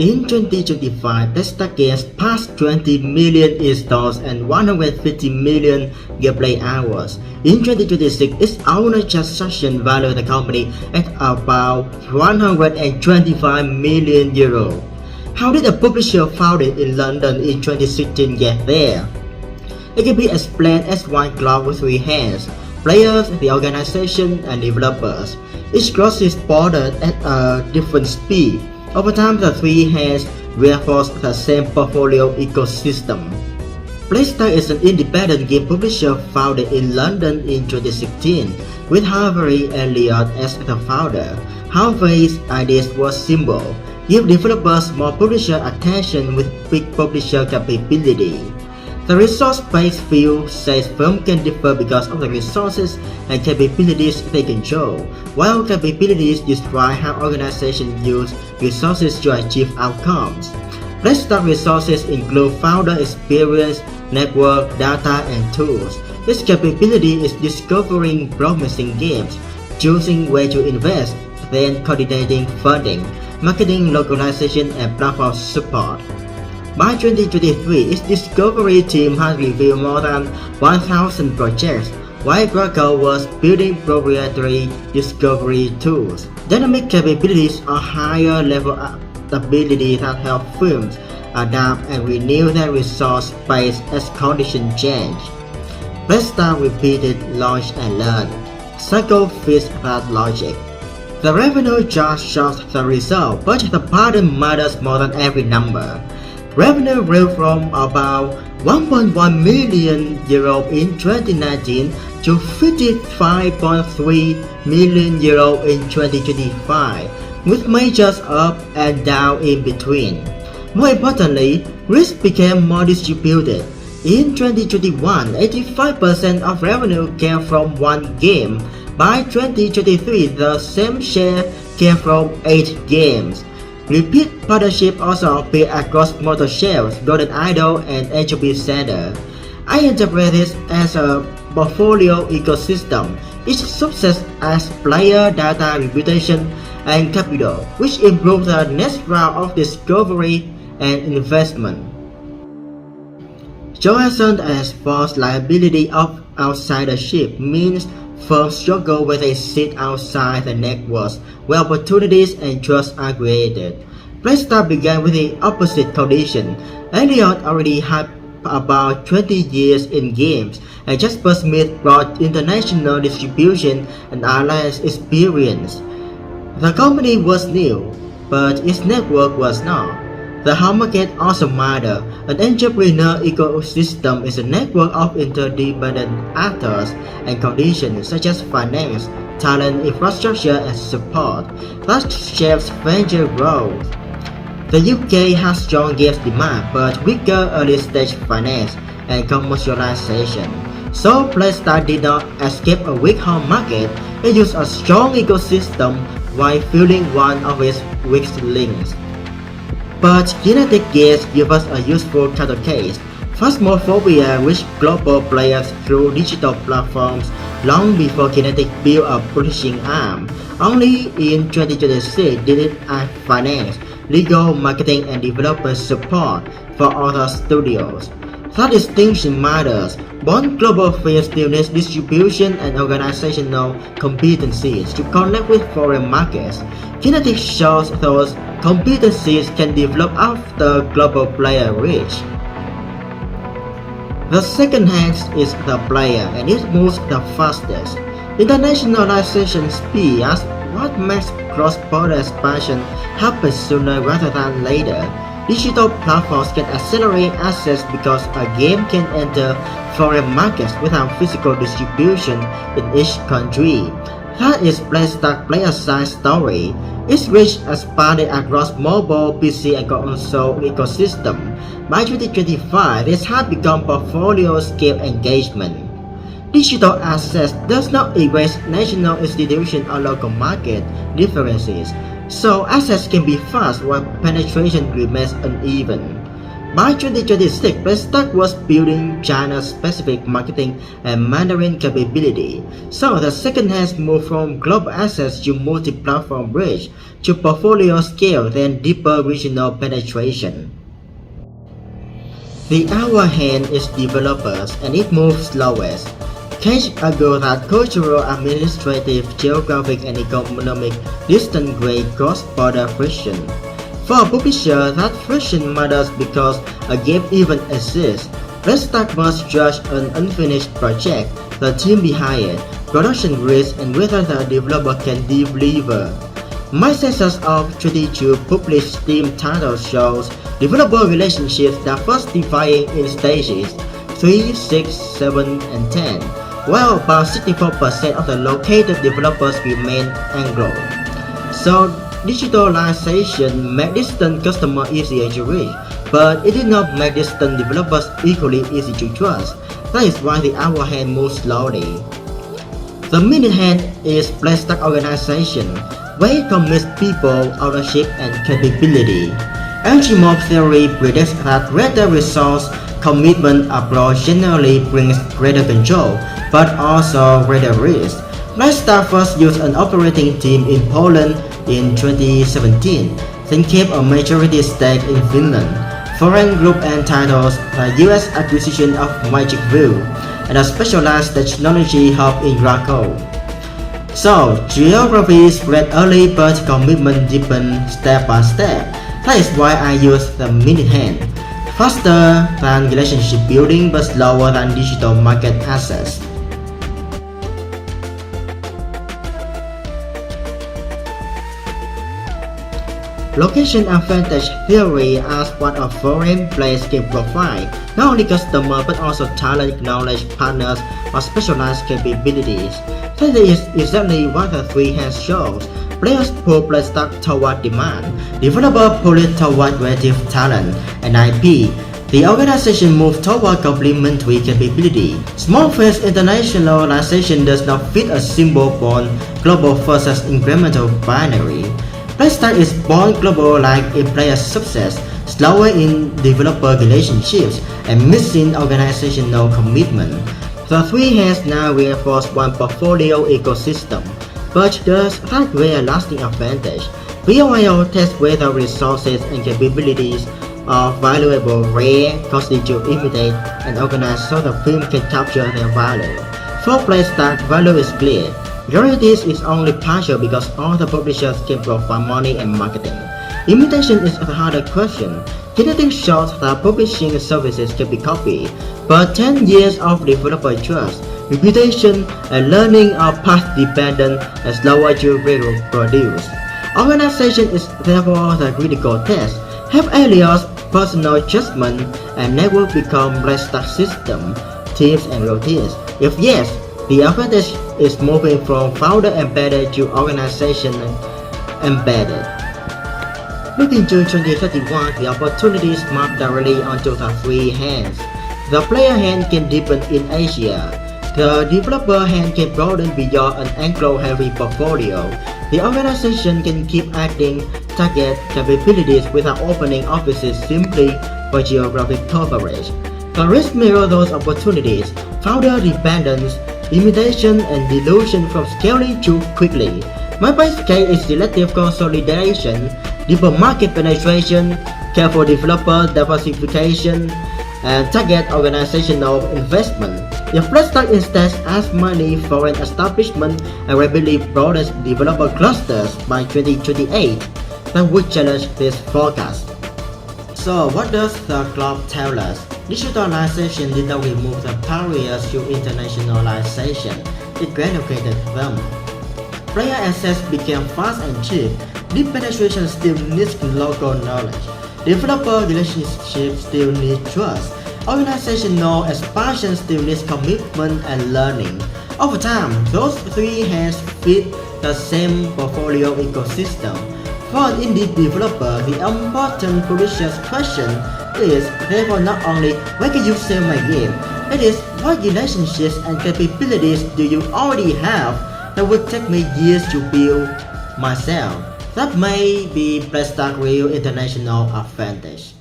In 2025, Playstacks games passed 20 million installs and 150 million gameplay hours. In 2026, its owner transaction valued the company at about 125 million euro. How did a publisher founded in London in 2016 get there? It can be explained as one clock with three hands: players, the organization, and developers. Each clock is bordered at a different speed. Over time, the three hands reinforce the same portfolio ecosystem. Playstacks is an independent game publisher founded in London in 2016, with Harvey Elliott as the founder. Harvey's idea was simple: give developers more publisher attention with big publisher capability. The resource-based view says firms can differ because of the resources and capabilities they control, while capabilities describe how organizations use resources to achieve outcomes. Playstacks resources include founder experience, network, data, and tools. Its capability is discovering promising games, choosing where to invest, then coordinating funding, marketing, localization, and platform support. By 2023, its discovery team has reviewed more than 1,000 projects, while Greco was building proprietary discovery tools. Dynamic capabilities are higher level ability that help firms adapt and renew their resource base as conditions change. Playstacks repeated launch and learn. Cycle fits that logic. The revenue just shows the result, but the pattern matters more than every number. Revenue grew from about 1.1 million euro in 2019 to 55.3 million euro in 2025, with majors up and down in between. More importantly, risk became more distributed. In 2021, 85% of revenue came from one game. By 2023, the same share came from 8 games. Repeat partnership also appear across Motor Shells, Golden Idol, and Entropy Center. I interpret this as a portfolio ecosystem. Each success adds player, data, reputation, and capital, which improves the next round of discovery and investment. Johansson as false liability of outsidership means firms struggle when they sit outside the networks where opportunities and trust are created. Playstacks began with the opposite condition. Elliott already had about 20 years in games, and Jasper Smith brought international distribution and alliance experience. The company was new, but its network was not. The home market also mattered. An entrepreneur ecosystem is a network of interdependent actors and conditions such as finance, talent, infrastructure, and support that shapes venture growth. The UK has strong games demand but weaker early-stage finance and commercialization. So Playstacks did not escape a weak home market. It used a strong ecosystem while filling one of its weak links. But Kinetic games give us a useful counter case. Phasmophobia reached global players through digital platforms long before Kinetic built a publishing arm. Only in 2026 did it add finance, legal, marketing, and developer support for other studios. That distinction matters. Both global fields still need distribution and organizational competencies to connect with foreign markets. Kinetic shows those competencies can develop after global player reach. The second hand is the player, and it moves the fastest. Internationalization speed is what makes cross-border expansion happen sooner rather than later. Digital platforms can accelerate access because a game can enter foreign markets without physical distribution in each country. That is Playstacks' player-side story. Its reach expanded across mobile, PC, and console ecosystem. By 2025, this had become portfolio-scale engagement. Digital access does not erase national institution or local market differences, so access can be fast while penetration remains uneven. By 2026, Playstacks was building China-specific marketing and Mandarin capability, so the second has moved from global access to multi-platform reach to portfolio scale then deeper regional penetration. The hour hand is developers and it moves slowest. Cage argue that cultural, administrative, geographic and economic distance create cross-border friction. For a publisher, that friction matters because a game even exists. Playstacks must judge an unfinished project, the team behind it, production risk and whether the developer can deliver. My success of 22 published Steam titles shows developer relationships that first dividing in stages 3, 6, 7, and 10, while about 64% of the located developers remain Anglo. So digitalization made distant customers easier to reach, but it did not make distant developers equally easy to trust. That is why the hour hand moves slowly. The minute hand is Playstacks organization, where it commits people, ownership, and capability. Anti-mob theory predicts that greater resource commitment approach generally brings greater control, but also greater risk. Playstacks first used an operating team in Poland in 2017, then kept a majority stake in Finland. Foreign group and titles, the US acquisition of Magic View, and a specialized technology hub in Krakow. So, geography spread early but commitment deepened step by step. That is why I use the minute hand. Faster than relationship building but slower than digital market access. Location advantage theory asks what a foreign place can provide, not only customer but also talent, knowledge, partners, or specialized capabilities. That is exactly what the three has shows. Players pull Playstacks toward demand, developer pull it toward creative talent and IP. The organization moves toward complementary capability. Small-phase internationalization does not fit a symbol-born global versus incremental binary. Playstacks is born global like a player's success, slower in developer relationships, and missing organizational commitment. The three has now reinforced one portfolio ecosystem, but does that create a lasting advantage? BOIO tests whether resources and capabilities are valuable, rare, costly to imitate, and organize so the film can capture their value. For Playstacks, value is clear. Guarantees is only partial because all the publishers can provide money and marketing. Imitation is a harder question. Kinetic shows that publishing services can be copied, but 10 years of developer trust, reputation, and learning are path-dependent and slower to reproduce. Organization is therefore the critical test. Have alias, personal judgment, and network become Playstacks system, teams, and routines? If yes, the advantage is moving from founder embedded to organization embedded. Looking to 2031, the opportunities map directly onto the three hands. The player hand can deepen in Asia. The developer hand can broaden beyond an Anglo-heavy portfolio. The organization can keep adding target capabilities without opening offices simply for geographic coverage. The risk mirror those opportunities, founder dependence, limitation, and dilution from scaling too quickly. My base case is selective consolidation, deeper market penetration, careful developer diversification, and target organizational investment. If Playstacks instead adds money for an establishment and rapidly broadens developer clusters by 2028, that would challenge this forecast. So what does the clock tell us? Digitalization did not remove the barriers to internationalization, it relocated them. Player access became fast and cheap. Deep penetration still needs local knowledge. Developer relationships still need trust. Organizational expansion still needs commitment and learning. Over time, those three hands fit the same portfolio ecosystem. For an indie developer, the important publisher's question is therefore not only where can you sell my game, it is what relationships and capabilities do you already have that would take me years to build myself. That may be Playstacks' real international advantage.